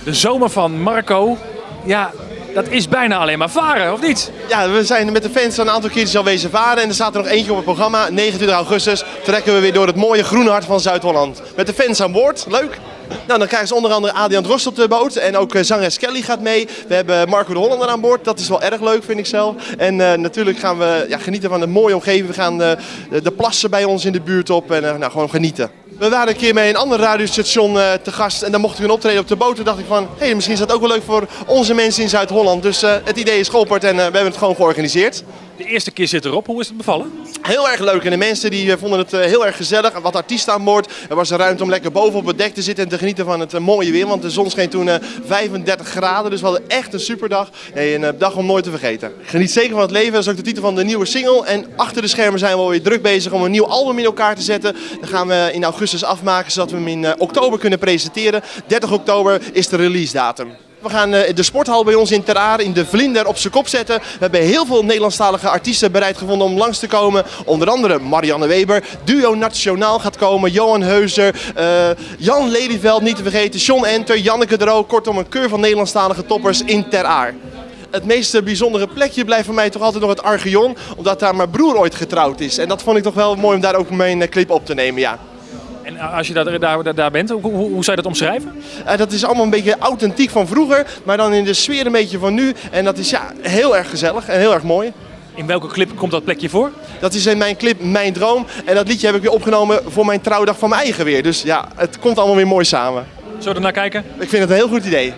De zomer van Marco, ja, dat is bijna alleen maar varen, of niet? Ja, we zijn met de fans een aantal keertjes al wezen varen en er staat er nog eentje op het programma. 29 augustus trekken we weer door het mooie groene hart van Zuid-Holland. Met de fans aan boord, leuk! Nou, dan krijgen ze onder andere Adriaan Drost op de boot en ook zangeres Kelly gaat mee. We hebben Marco de Hollander aan boord, dat is wel erg leuk vind ik zelf. En natuurlijk gaan we genieten van de mooie omgeving. We gaan de plassen bij ons in de buurt op en gewoon genieten. We waren een keer met een ander radiostation te gast en dan mochten we een optreden op de boot. Toen dacht ik van, hé, misschien is dat ook wel leuk voor onze mensen in Zuid-Holland. Dus het idee is geopperd en we hebben het gewoon georganiseerd. De eerste keer zit erop, hoe is het bevallen? Heel erg leuk en de mensen die vonden het heel erg gezellig. Wat artiesten aan boord. Er was een ruimte om lekker boven op het dek te zitten en te genieten van het mooie weer. Want de zon scheen toen 35 graden, dus we hadden echt een superdag. Nee, een dag om nooit te vergeten. Geniet zeker van het leven, dat is ook de titel van de nieuwe single. En achter de schermen zijn we alweer druk bezig om een nieuw album in elkaar te zetten. Dat gaan we in augustus afmaken, zodat we hem in oktober kunnen presenteren. 30 oktober is de release datum. We gaan de sporthal bij ons in Ter Aar in de Vlinder op zijn kop zetten. We hebben heel veel Nederlandstalige artiesten bereid gevonden om langs te komen. Onder andere Marianne Weber, Duo Nationaal gaat komen, Johan Heuser, Jan Lelyveld niet te vergeten, John Enter, Janneke Dro. Kortom een keur van Nederlandstalige toppers in Ter Aar. Het meest bijzondere plekje blijft voor mij toch altijd nog het Archeon, omdat daar mijn broer ooit getrouwd is. En dat vond ik toch wel mooi om daar ook mijn clip op te nemen, ja. En als je daar bent, hoe zou je dat omschrijven? Dat is allemaal een beetje authentiek van vroeger, maar dan in de sfeer een beetje van nu. En dat is heel erg gezellig en heel erg mooi. In welke clip komt dat plekje voor? Dat is in mijn clip Mijn Droom. En dat liedje heb ik weer opgenomen voor mijn trouwdag van mijn eigen weer. Dus ja, het komt allemaal weer mooi samen. Zullen we er naar kijken? Ik vind het een heel goed idee.